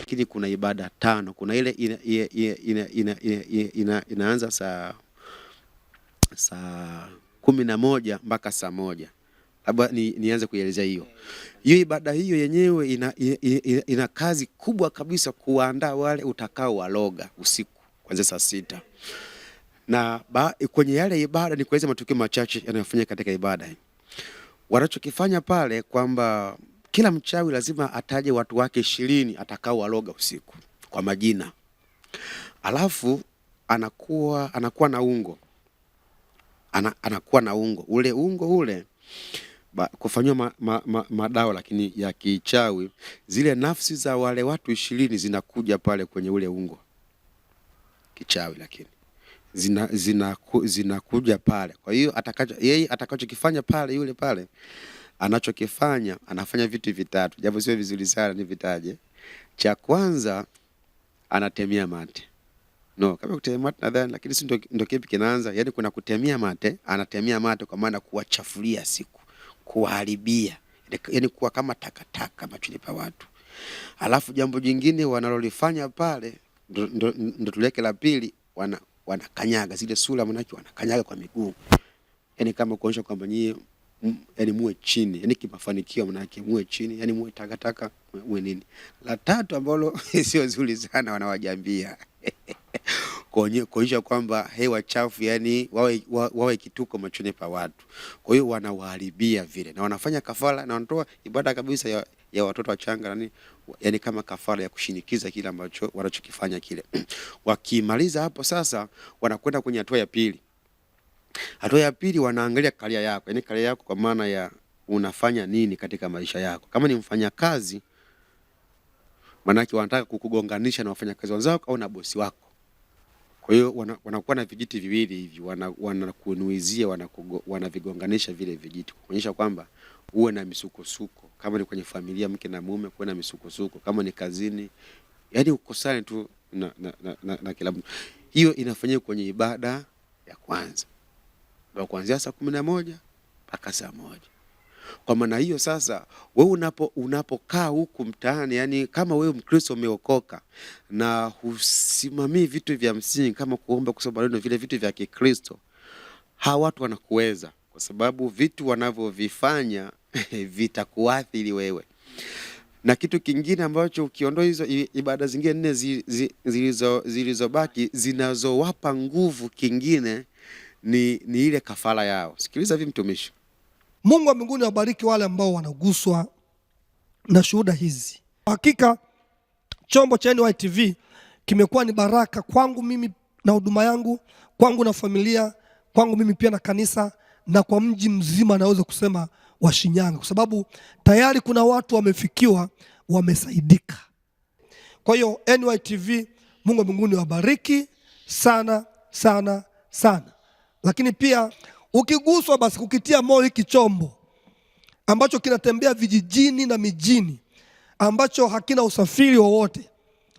lakini kuna ibada 5. Kuna ile inaanza saa 11 mpaka saa 1. Labda nianze kuelezea hiyo. Hiyo ibada hiyo yenyewe ina kazi kubwa kabisa kuandaa wale utakao waloga usiku kuanzia saa 6. Na kwenye yale ibada ni kueleza matukio machache yanayofanyika katika ibada hii. Wanachokifanya pale kwamba kila mchawi lazima ataje watu wake 20 atakao waloga usiku kwa majina. Alafu anakuwa na ungo. Anakuwa na ungo. Ule ungo kufanywa madawa lakini ya kichawi, zile nafsi za wale watu 20 zinakuja pale kwenye ule ungo kichawi, lakini zinakuja pale. Kwa hiyo atakachokifanya pale, yule pale anachokifanya, anafanya vitu vitatu, japo sio vizuri sana nivitaje. Cha kwanza anatemia mate. Kama kutemia mate nadhani, lakini si ndio kipi kinaanza. Yaani kuna kutemia mate, anatemia mate kwa maana kuwachafulia siku, kuharibia, yaani kuwa kama takataka machoni pa watu. Alafu jambo jingine wanalolifanya pale ndo tuleke la pili, wanakanyaga zile sura, manake wanakanyaga kwa miguu. Yaani kama kuonyesha kwamba nyie yaani muwe chini, yaani kimafanikio manake muwe chini, yaani muwe takataka, muwe nini. La tatu ambalo sio zuri sana, wanawajambia kuonyesha kwamba hewa chafu, yani wawe kituko machoni pa watu. Kwa hiyo wanawaharibia vile, na wanafanya kafara na wanatoa ibada kabisa ya watoto wachanga, yani kama kafara ya kushinikiza kile ambacho wanachokifanya kile. Wakimaliza hapo sasa, wanakwenda kwenye hatua ya pili. Hatua ya pili wanaangalia karia yako, yani karia yako kwa maana ya unafanya nini katika maisha yako. Kama ni mfanyakazi, manake wanataka kukugonganisha na wafanyakazi wenzako au na bosi wako. Kwa hiyo wanakuwa na vijiti viwili hivi, wanakunuizia, wanavigonganisha vile vijiti kuonyesha kwamba uwe na misukosuko. Kama ni kwenye familia, mke na mume, kuwe na misukosuko. Kama ni kazini, yani ukosane tu na kila mtu. Hiyo inafanyika kwenye ibada ya kwanza, ndio kuanzia saa 11 mpaka saa 1. Kwa maana hiyo sasa, wewe unapokaa huku mtaani, yani kama wewe Mkristo umeokoka na husimamii vitu vya msingi kama kuomba, kusoma neno, vile vitu vya Kikristo, hawa watu wanakuweza, kwa sababu vitu wanavyovifanya vitakuathiri wewe. Na kitu kingine ambacho ukiondoa hizo ibada zingine 4 zilizobaki zinazowapa nguvu kingine ni ile kafara yao. Sikiliza hivi mtumishi. Mungu wa mbinguni awabariki wale ambao wanaguswa na shuhuda hizi. Hakika chombo cha NY TV kimekuwa ni baraka kwangu mimi na huduma yangu, kwangu na familia, kwangu mimi pia na kanisa, na kwa mji mzima naweza kusema wa Shinyanga, kwa sababu tayari kuna watu wamefikiwa, wamesaidika. Kwa hiyo NY TV, Mungu wa mbinguni awabariki sana sana sana. Lakini pia ukiguswa, basi kukitia moyo hiki chombo ambacho kinatembea vijijini na mijini, ambacho hakina usafiri wowote,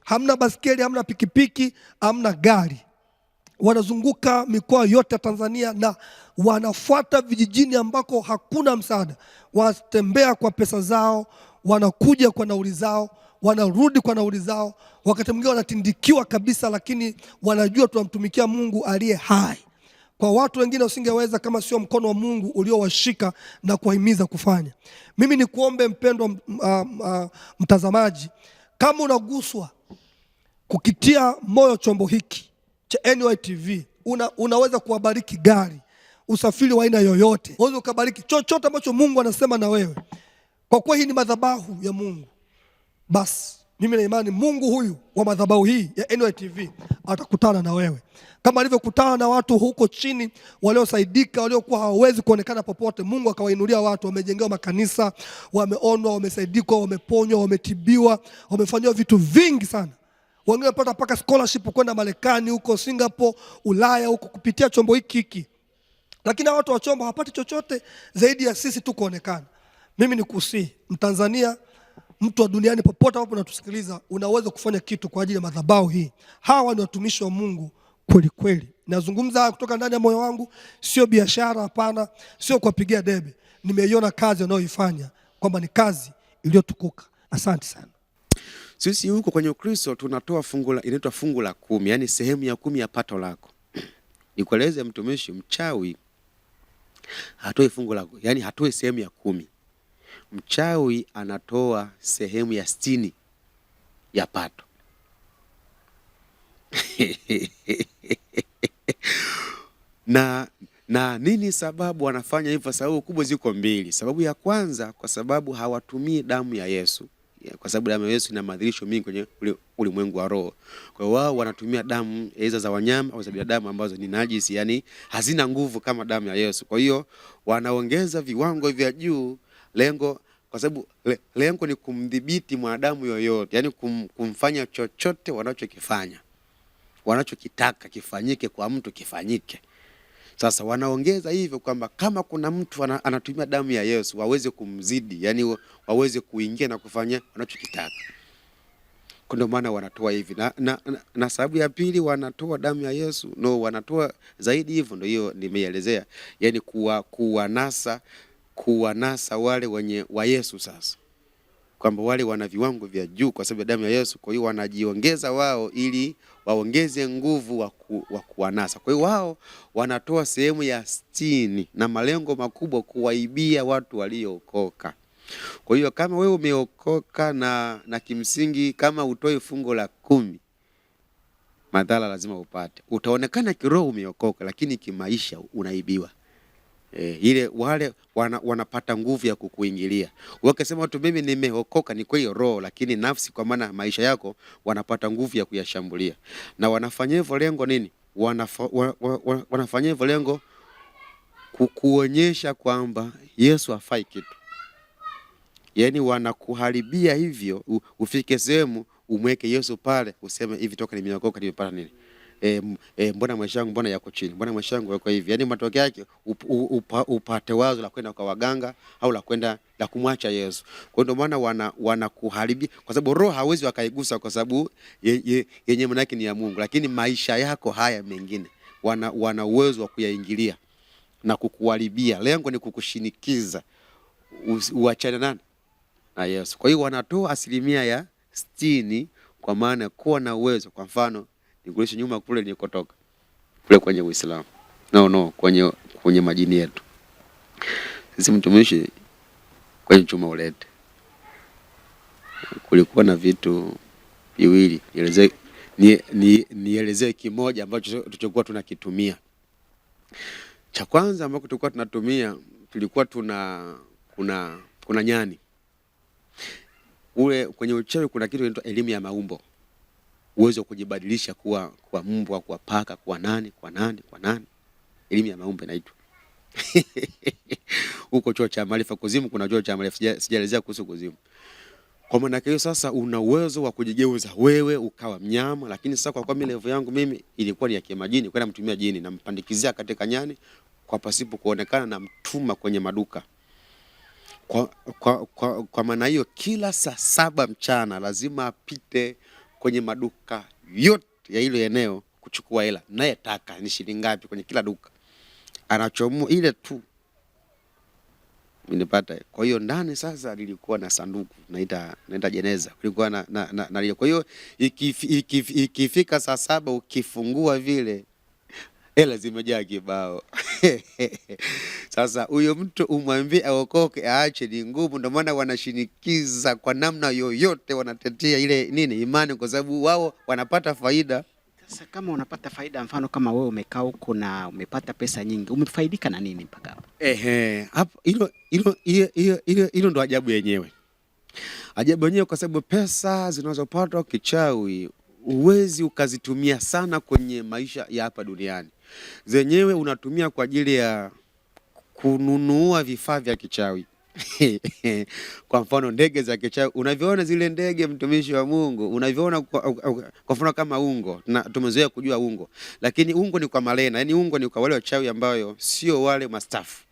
hamna basikeli, hamna pikipiki, hamna gari. Wanazunguka mikoa yote ya Tanzania na wanafuata vijijini ambako hakuna msaada. Wanatembea kwa pesa zao, wanakuja kwa nauli zao, wanarudi kwa nauli zao. Wakati mwingine wanatindikiwa kabisa, lakini wanajua tunamtumikia Mungu aliye hai. Kwa watu wengine usingeweza kama sio mkono wa Mungu uliowashika na kuwahimiza kufanya. Mimi ni kuombe mpendwa mtazamaji, kama unaguswa kukitia moyo chombo hiki cha NY TV, unaweza kuwabariki gari, usafiri wa aina yoyote. Unaweza ukabariki chochote ambacho Mungu anasema na wewe. Kwa kuwa hii ni madhabahu ya Mungu, basi mimi na imani Mungu huyu wa madhabahu hii ya NY TV atakutana na wewe. Kama alivyokutana na watu huko chini waliosaidika, waliokuwa hawawezi kuonekana popote, Mungu akawainulia watu, wamejengewa makanisa, wameonwa, wamesaidikwa, wameponywa, wametibiwa, wamefanywa vitu vingi sana. Wengine wamepata mpaka scholarship kwenda Marekani, huko Singapore, Ulaya huko, kupitia chombo hiki. Lakini watu wa chombo hawapati chochote zaidi ya sisi tu kuonekana. Mimi nikusihi Mtanzania, mtu wa duniani popote ambapo unatusikiliza, unaweza kufanya kitu kwa ajili ya madhabahu hii. Hawa ni watumishi wa Mungu kweli kweli. Nazungumza kutoka ndani ya moyo wangu, sio biashara, hapana, sio kuwapigia debe. Nimeiona kazi wanayoifanya kwamba ni kazi iliyotukuka. Asante sana. Sisi huko kwenye Ukristo tunatoa inaitwa fungu la 10, yani sehemu ya 10 ya pato lako. Nikueleze mtumishi, mchawi hatoi yani hatoi sehemu ya 10. Mchawi anatoa sehemu ya 60 ya pato. na nini sababu wanafanya hivyo? Sababu kubwa ziko mbili. Sababu ya kwanza, kwa sababu hawatumii damu ya Yesu, kwa sababu damu ya Yesu ina madhihirisho mingi kwenye ulimwengu wa roho. Kwa hiyo wao wanatumia damu aidha za wanyama au za binadamu ambazo ni najisi, yani hazina nguvu kama damu ya Yesu. Kwa hiyo wanaongeza viwango vya juu, kwa sababu lengo ni kumdhibiti mwanadamu yoyote, yani kumfanya chochote wanachokitaka kifanyike kwa mtu kifanyike. Sasa wanaongeza hivyo kwamba kama kuna mtu anatumia damu ya Yesu waweze kumzidi, yani waweze kuingia na kufanya wanachokitaka. Ndio maana wanatoa hivi. Na sababu ya pili wanatoa damu ya Yesu, wanatoa zaidi hivyo, ndio hiyo nimeelezea, yani kuwanasa wale wenye wa Yesu, sasa kwamba wale wana viwango vya juu kwa sababu ya damu ya Yesu. Kwa hiyo wanajiongeza wao ili waongeze nguvu wa kuwanasa. Kwa hiyo wao wanatoa sehemu ya 60 na malengo makubwa kuwaibia watu waliookoka. Kwa hiyo kama wewe umeokoka na kimsingi kama utoi fungu la 10, madhara lazima upate. Utaonekana kiroho umeokoka, lakini kimaisha unaibiwa. Wale wanapata nguvu ya kukuingilia. Wakisema watu mimi nimeokoka, ni kwa hiyo roho, lakini nafsi, kwa maana maisha yako, wanapata nguvu ya kuyashambulia. Na wanafanya hivyo lengo nini? Wanafanya hivyo lengo kukuonyesha kwamba Yesu hafai kitu. Yani wanakuharibia hivyo, ufike sehemu umweke Yesu pale, useme hivi, toka nimeokoka nimepata nini? Mbona maisha yangu mbona yako chini? Mbona maisha yangu yako hivi? Yani matokeo yake upate wazo la kwenda kwa waganga au la kumwacha Yesu. Kwa ndio maana wanakuharibia, kwa sababu roho hawezi wakaigusa, kwa sababu yenye manake ni ya Mungu, lakini maisha yako haya mengine wana uwezo wa kuyaingilia na kukuharibia. Lengo ni kukushinikiza uachane na Yesu. Kwa hiyo wanatoa 60%, kwa maana kuwa na uwezo. Kwa mfano nikulisha nyuma kule nilikotoka kule kwenye Uislamu, kwenye majini yetu sisi, mtumishi, kwenye chuma ulete, kulikuwa na vitu viwili. Nielezee kimoja ambacho tulichokuwa tunakitumia. Cha kwanza ambacho tulikuwa tunatumia, tulikuwa kuna nyani. Kwenye uchawi kuna kitu kinaitwa elimu ya maumbo, uwezo kujibadilisha kuwa mbwa, kuwa paka, kuwa nani. Elimu ya maumbo inaitwa. Huko chuo cha maarifa kuzimu kuna chuo cha maarifa, sijaelezea kuhusu kuzimu. Kwa maana hiyo sasa una uwezo wa kujigeuza wewe ukawa mnyama, lakini sasa kwa mimi level yangu mimi ilikuwa ni ya kimajini, kwenda mtumia jini na mpandikizia katika nyani kwa pasipo kuonekana, na mtuma kwenye maduka. Kwa maana hiyo kila saa 7 mchana lazima apite kwenye maduka yote ya ile eneo kuchukua hela, naye taka ni shilingi ngapi kwenye kila duka, anachomua ile tu nilipata. Kwa hiyo ndani sasa lilikuwa na sanduku naita jeneza, kulikuwa na kwa hiyo ikifika saa 7 ukifungua vile hela zimejaa kibao. Sasa huyo mtu umwambie aokoke aache ni ngumu. Ndio maana wanashinikiza kwa namna yoyote, wanatetea ile imani, kwa sababu wao wanapata faida. Sasa kama unapata faida, mfano kama wewe umekaa huko na umepata pesa nyingi, umefaidika na nini mpaka hapo? Hapo hilo ndo ajabu yenyewe. Ajabu yenyewe, kwa sababu pesa zinazopatwa kichawi uwezi ukazitumia sana kwenye maisha ya hapa duniani. Zenyewe unatumia kwa ajili ya kununua vifaa vya kichawi. Kwa mfano ndege za kichawi, unaviona zile ndege, mtumishi wa Mungu, unaviona kwa mfano kama ungo, na tumezoea kujua ungo, lakini ungo ni kwa malena, yani ungo ni kwa wale wachawi ambao sio wale mastafu.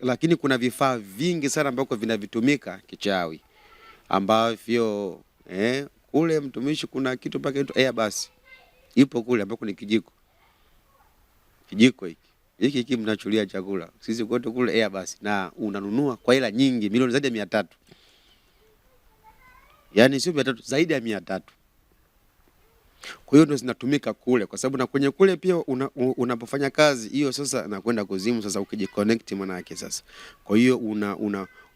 Lakini kuna vifaa vingi sana ambavyo vinavitumika kichawi, ambavyo kule mtumishi kuna kitu paka kitu basi ipo kule ambako ni kijiko hiki mnachulia chakula sisi kote kule basi, na unanunua kwa hela nyingi, milioni zaidi ya 300. Yaani sio 300, zaidi ya 300. Kwa hiyo ndo zinatumika kule, kwa sababu na kwenye kule pia unapofanya kazi hiyo sasa nakwenda kuzimu sasa ukijiconnect maana yake sasa. Kwa hiyo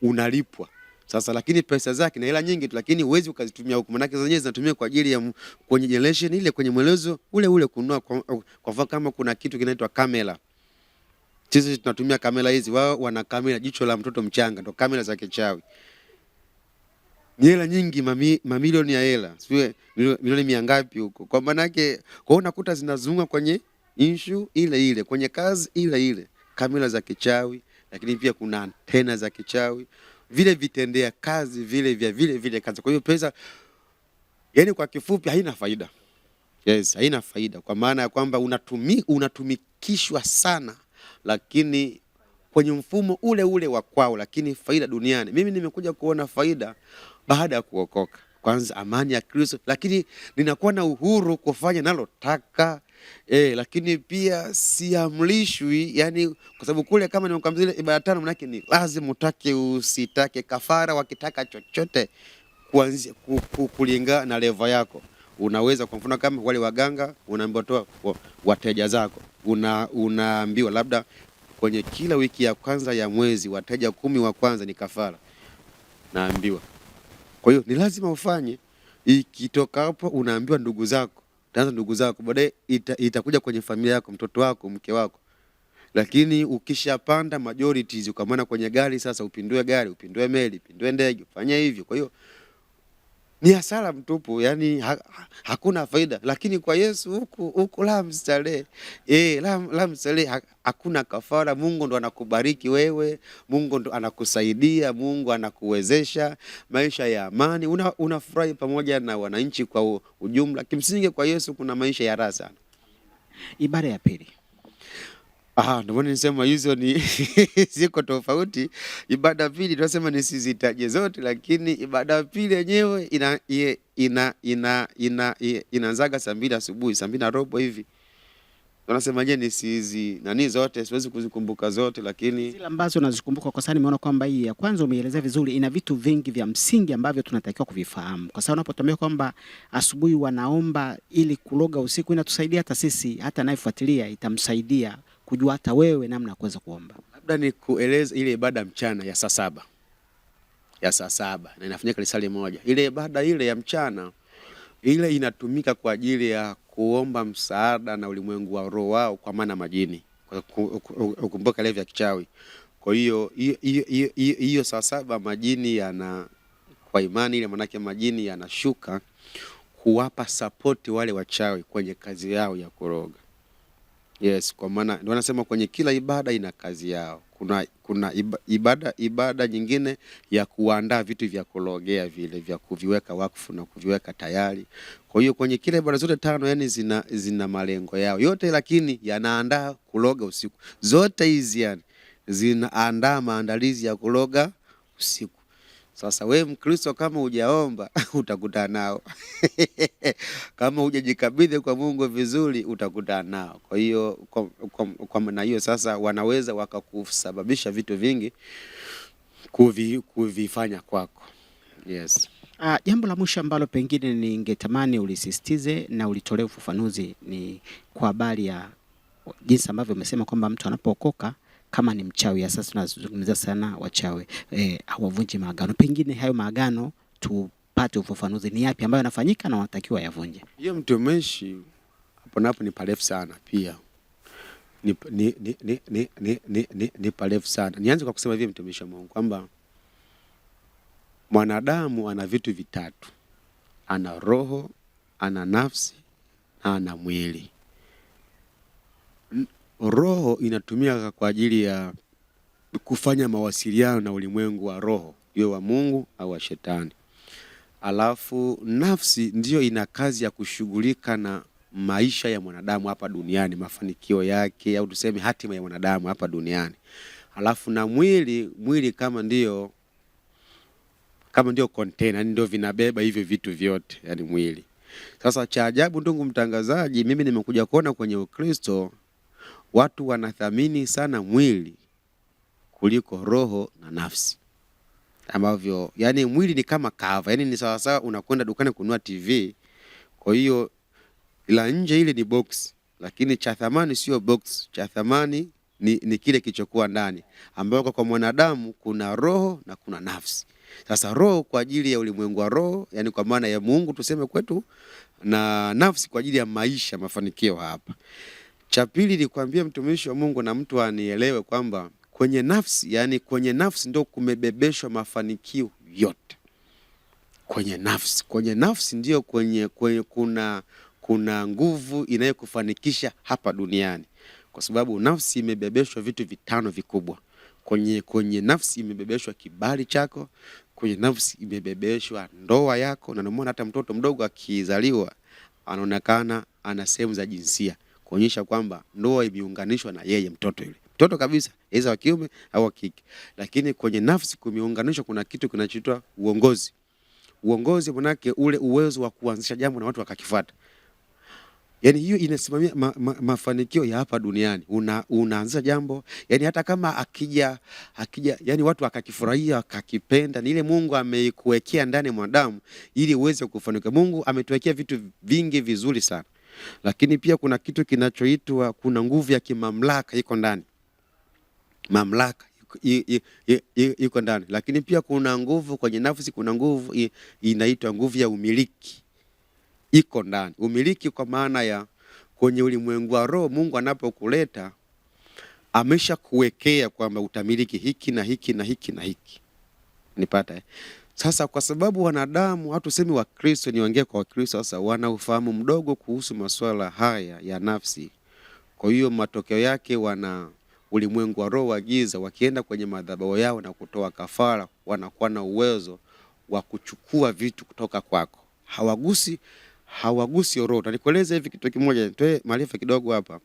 unalipwa. Sasa lakini pesa zake na hela nyingi tu, lakini huwezi ukazitumia huko, maana yake zenyewe zinatumia kwa ajili ya kwenye generation ile, kwenye mwelezo ule kununua kwa mfano kama kuna kitu kinaitwa kamera. Sisi tunatumia kamera hizi, wao wana kamera jicho la mtoto mchanga, ndo kamera za kichawi. Hela nyingi, mamilioni ya hela, sio milioni 100 ngapi huko. Kwa maana yake kwa hiyo unakuta zinazunguka kwenye issue ile ile, kwenye kazi ile ile, kamera za kichawi, lakini pia kuna antena za kichawi, vile vitendea kazi vile kazi. Kwa hiyo pesa, yani kwa kifupi haina faida. Yes, haina faida kwa maana ya kwamba unatumikishwa sana, lakini kwenye mfumo ule wa kwao, lakini faida duniani. Mimi nimekuja kuona faida baada ya kuokoka. Kwanza amani ya Kristo, lakini ninakuwa na uhuru kufanya nalotaka. Lakini pia siamlishwi, yani kwa sababu kule kama nimekwambia ibada 5 manake ni lazima utake usitake, kafara wakitaka chochote kuanzia kulingana na level yako. Unaweza kwa mfano kama wale waganga unaambiwa toa wateja zako, unaambiwa labda kwenye kila wiki ya kwanza ya mwezi wateja 10 wa kwanza ni kafara, naambiwa. Kwa hiyo ni lazima ufanye. Ikitoka hapo unaambiwa ndugu zako, taanza ndugu zako, baadaye itakuja kwenye familia yako, mtoto wako, mke wako. Lakini ukishapanda majorities, ukamana kwenye gari sasa, upindue gari, upindue meli, upindue ndege, fanya hivyo. Kwa hiyo ni hasara mtupu, yani hakuna faida. Lakini kwa Yesu huku la mstare, la mstare, hakuna kafara. Mungu ndo anakubariki wewe, Mungu ndo anakusaidia, Mungu anakuwezesha maisha ya amani, unafurahi pamoja na wananchi kwa ujumla. Kimsingi kwa Yesu kuna maisha ya raha sana. Ibada ya pili, ndio maana nisema hizo ni ziko tofauti. Ibada ya pili tunasema nisizitaje zote, lakini ibada ya pili yenyewe inaanzaga saa 2 asubuhi, saa 2:15 hivi. Tunasema je, nisizi nani zote, siwezi kuzikumbuka zote, lakini zile ambazo unazikumbuka, kwa sababu nimeona kwamba hii ya kwanza umeelezea vizuri, ina vitu vingi vya msingi ambavyo tunatakiwa kuvifahamu. Kwa sababu unapotambia kwamba asubuhi wanaomba ili kuloga usiku, inatusaidia hata sisi, hata anayefuatilia itamsaidia kujua hata wewe namna ya kuweza kuomba. Labda ni kueleza ile ibada mchana ya saa 7. Ya saa 7 na inafanyika lisali moja. Ile ibada ile ya mchana ile inatumika kwa ajili ya kuomba msaada na ulimwengu wa roho wao, kwa maana majini. Ukumbuka level ya kichawi. Kwa hiyo hiyo saa 7 majini yana, kwa imani ile manake majini yanashuka kuwapa support wale wachawi kwenye kazi yao ya kuroga. Yes, kwa maana ndio wanasema kwenye kila ibada ina kazi yao. Kuna ibada nyingine ya kuandaa vitu vya kulogea vile, vya kuviweka wakfu na kuviweka tayari. Kwa hiyo kwenye kila ibada zote 5 yani zina malengo yao yote, lakini yanaandaa kuloga usiku. Zote hizi yani zinaandaa maandalizi ya kuloga usiku. Sasa wewe Mkristo kama hujaomba utakutana nao. Kama hujajikabidhi kwa Mungu vizuri utakutana nao. Kwa hiyo kwa maana hiyo sasa wanaweza wakakusababisha vitu vingi kuvifanya kwako. Yes. Jambo la mwisho ambalo pengine ningetamani ulisisitize na ulitolee ufafanuzi ni kwa habari ya jinsi ambavyo umesema kwamba mtu anapookoka kama ni mchawi. Ya sasa tunazungumzia sana wachawi hawavunji maagano. Pengine hayo maagano tupate ufafanuzi, ni yapi ambayo yanafanyika na wanatakiwa yavunje? Hiyo mtumishi hapo ni parefu sana pia. Ni parefu sana. Nianze kwa kusema hivi, mtumishi wa Mungu, kwamba mwanadamu ana vitu vitatu. Ana roho, ana nafsi, na ana mwili. Roho inatumika kwa ajili ya kufanya mawasiliano na ulimwengu wa roho, iwe wa Mungu au wa shetani. Alafu nafsi ndiyo ina kazi ya kushughulika na maisha ya mwanadamu hapa duniani, mafanikio yake au tuseme hatima ya mwanadamu hapa duniani. Alafu na mwili kama ndio container, ndio vinabeba hivyo vitu vyote, yani mwili. Sasa cha ajabu ndugu mtangazaji, mimi nimekuja kuona kwenye Ukristo watu wanathamini sana mwili kuliko roho na nafsi. ambavyo yani mwili ni kama cover, yani ni sawa sawa unakwenda dukani kununua TV. Kwa hiyo ila nje ile ni box, lakini cha thamani sio box, cha thamani ni kile kilichokuwa ndani, ambako kwa mwanadamu kuna roho na kuna nafsi. Sasa roho kwa ajili ya ulimwengu wa roho, yani kwa maana ya Mungu tuseme kwetu, na nafsi kwa ajili ya maisha, mafanikio hapa. Cha pili ni kuambia mtumishi wa Mungu na mtu anielewe kwamba kwenye nafsi, yani kwenye nafsi ndio kumebebeshwa mafanikio yote. Kwenye nafsi ndio kwenye kuna nguvu inayokufanikisha hapa duniani, kwa sababu nafsi imebebeshwa vitu vitano vikubwa. Kwenye nafsi imebebeshwa kibali chako, kwenye nafsi imebebeshwa ndoa yako, na ndio hata mtoto mdogo akizaliwa anaonekana ana sehemu za jinsia, kuonyesha kwamba ndoa imeunganishwa na yeye, mtoto kabisa, aidha wa kiume au wa kike. Lakini kwenye nafsi kumeunganishwa, kuna kitu kinachoitwa uongozi. Uongozi manake ule uwezo wa kuanzisha jambo na watu wakakifuata. Yani hiyo inasimamia mafanikio ya hapa duniani. Unaanza jambo, yani hata kama akija yani watu wakakifurahia, wakakipenda, ni ile Mungu ameikuwekea ndani mwanadamu ili uweze kufanikiwa. Mungu ametuwekea vitu vingi vizuri sana. Lakini pia kuna kitu kinachoitwa, kuna nguvu ya kimamlaka iko ndani. Mamlaka iko ndani. Lakini pia kuna nguvu kwenye nafsi, kuna nguvu inaitwa nguvu ya umiliki iko ndani. Umiliki kwa maana ya kwenye ulimwengu wa roho, Mungu anapokuleta amesha kuwekea kwamba utamiliki hiki na hiki na hiki na hiki. Nipata. Sasa kwa sababu wanadamu, watu semi wa Kristo, niongee kwa Wakristo sasa, wana ufahamu mdogo kuhusu masuala haya ya nafsi. Kwa hiyo matokeo yake wana ulimwengu wa roho wa giza, wakienda kwenye madhabahu yao na kutoa kafara, wanakuwa na uwezo wa kuchukua vitu kutoka kwako. Hawagusi roho. Nikueleze hivi kitu kimoja, nitoe maarifa kidogo hapa.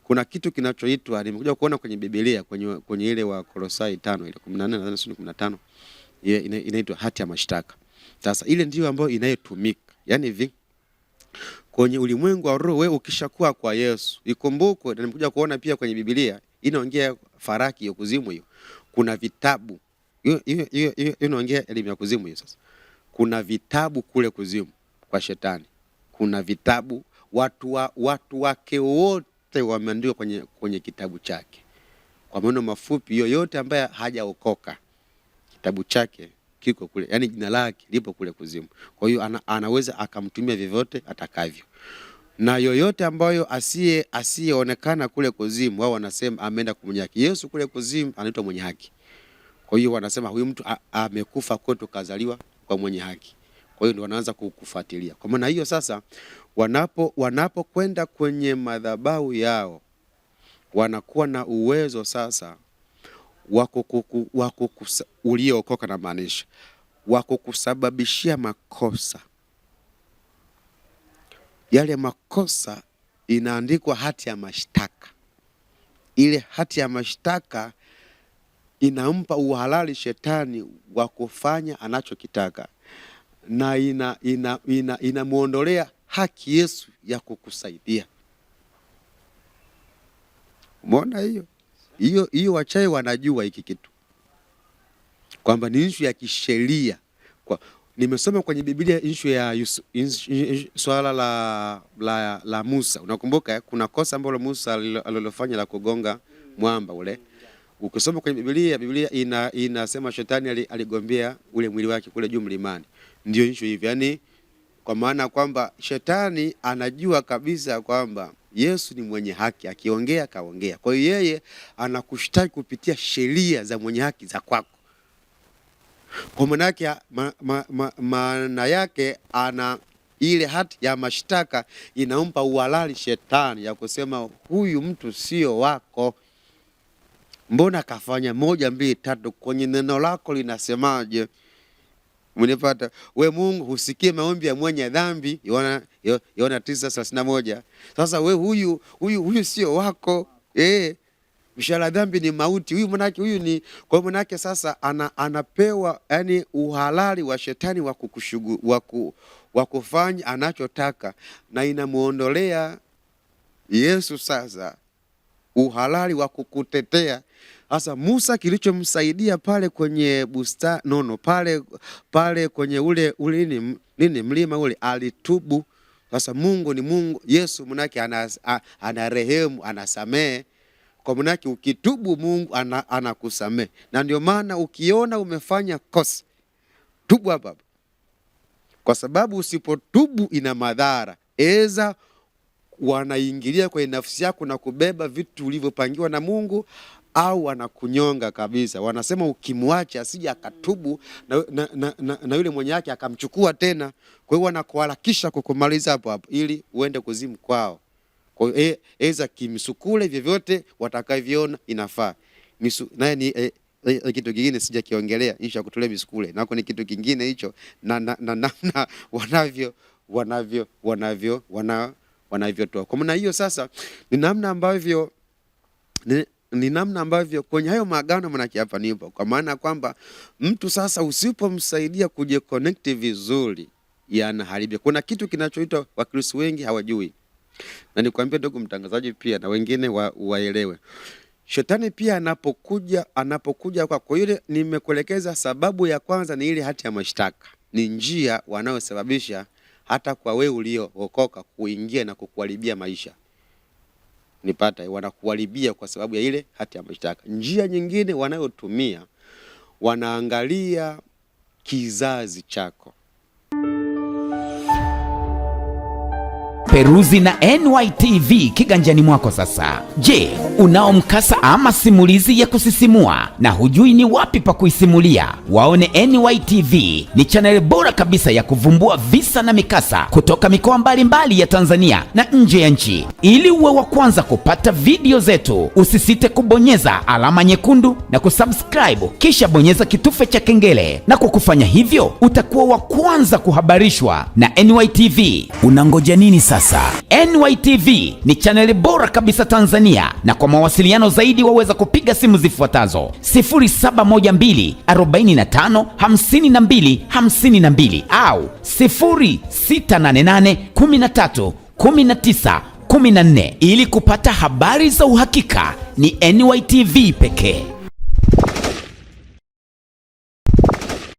Kuna kitu kinachoitwa, nimekuja kuona kwenye Biblia, kwenye ile wa Kolosai 5 ile 14 na 15, inaitwa hati ya mashtaka. Sasa ile ndio ambayo inayotumika. Yaani hivi, kwenye ulimwengu wa roho, wewe ukishakuwa kwa Yesu, ikumbukwe, na nimekuja kuona pia kwenye Biblia inaongea faraki ya kuzimu hiyo. Kuna vitabu. Hiyo inaongea elimu ya kuzimu hiyo. Sasa kuna vitabu kule kuzimu kwa shetani. Kuna vitabu, watu wake wote wameandikwa kwenye kitabu chake. Kwa maneno mafupi, yoyote ambaye hajaokoka, kitabu chake kiko kule, yani jina lake lipo kule kuzimu. Kwa hiyo anaweza akamtumia vyovyote atakavyo. Na yoyote ambayo asiyeonekana kule kuzimu, wao wanasema ameenda kwa mwenye haki. Yesu kule kuzimu anaitwa mwenye haki. Kwa hiyo wanasema huyu mtu amekufa kwetu, kazaliwa kwa mwenye haki. Kwa hiyo ndio wanaanza kukufuatilia. Kwa maana hiyo sasa, wanapokwenda kwenye madhabahu yao, wanakuwa na uwezo sasa uliyookoka, na maanisha wako kusababishia makosa. Yale makosa inaandikwa hati ya mashtaka. Ile hati ya mashtaka inampa uhalali shetani wa kufanya anachokitaka, na inamuondolea haki Yesu ya kukusaidia. Umeona hiyo wachawi wanajua hiki kitu, kwamba ni issue ya kisheria. Nimesoma kwenye Biblia issue ya swala la Musa. Unakumbuka kuna kosa ambalo Musa alilofanya la kugonga mwamba ule. Ukisoma kwenye Biblia inasema shetani aligombea ule mwili wake kule juu mlimani. Ndio issue hivi. Yaani kwa maana kwamba shetani anajua kabisa kwamba Yesu ni mwenye haki, akiongea kaongea. Kwa hiyo yeye anakushtaki kupitia sheria za mwenye haki za kwako. Kwa maana yake ana ile hati ya mashtaka inampa uhalali shetani ya kusema huyu mtu sio wako. Mbona kafanya 1 2 3, kwenye neno lako linasemaje? Mnipata? We Mungu husikie maombi ya mwenye dhambi, Yohana 9:31. Sasa we huyu sio wako. Mshahara dhambi ni mauti. Huyu ni kwa manake sasa anapewa yani uhalali wa shetani wa kufanya anachotaka, na inamuondolea Yesu sasa uhalali wa kukutetea Sasa Musa kilichomsaidia pale kwenye bustani pale kwenye ule nini mlima ule, alitubu. Sasa Mungu ni Mungu, Yesu manake anarehemu, anasamehe. Kwa manake ukitubu Mungu anakusamehe. Na ndio maana ukiona umefanya kosa, tubu hapa. Kwa sababu usipotubu ina madhara. Eza wanaingilia kwenye nafsi yako na kubeba vitu ulivyopangiwa na Mungu, au wanakunyonga kabisa. Wanasema ukimwacha asije akatubu na yule mwenye yake akamchukua tena. Kwa hiyo wanakuharakisha kukumaliza hapo ili uende kuzimu kwao. Kwa hiyo eza kimsukule vyovyote watakavyoona inafaa. Naye ni kitu kingine sijakiongelea, insha kutolea misukule. Nako ni kitu kingine hicho, na namna wanavyotoa. Kwa maana hiyo sasa ni namna ambavyo kwenye hayo maagano manake hapa nipo. Kwa maana kwamba mtu sasa usipomsaidia kujiconnect vizuri yanaharibia. Kuna kitu kinachoitwa Wakristo wengi hawajui. Na nikwambia ndugu mtangazaji pia na wengine waelewe. Shetani pia anapokuja kwa yule nimekuelekeza, sababu ya kwanza ni ile hati ya mashtaka. Ni njia wanaosababisha hata kwa wewe uliookoka kuingia na kukuharibia maisha. Wanakuharibia kwa sababu ya ile hati ya mashtaka. Njia nyingine wanayotumia, wanaangalia kizazi chako. Peruzi na NYTV kiganjani mwako sasa. Je, unao mkasa ama simulizi ya kusisimua na hujui ni wapi pa kuisimulia? Waone NYTV ni channel bora kabisa ya kuvumbua visa na mikasa kutoka mikoa mbalimbali ya Tanzania na nje ya nchi. Ili uwe wa kwanza kupata video zetu, usisite kubonyeza alama nyekundu na kusubscribe, kisha bonyeza kitufe cha kengele, na kwa kufanya hivyo utakuwa wa kwanza kuhabarishwa na NYTV. Unangoja nini sasa? NYTV ni chaneli bora kabisa Tanzania, na kwa mawasiliano zaidi waweza kupiga simu zifuatazo: 0712 45 52 52 au 0688 13 19 14. Ili kupata habari za uhakika ni NYTV pekee.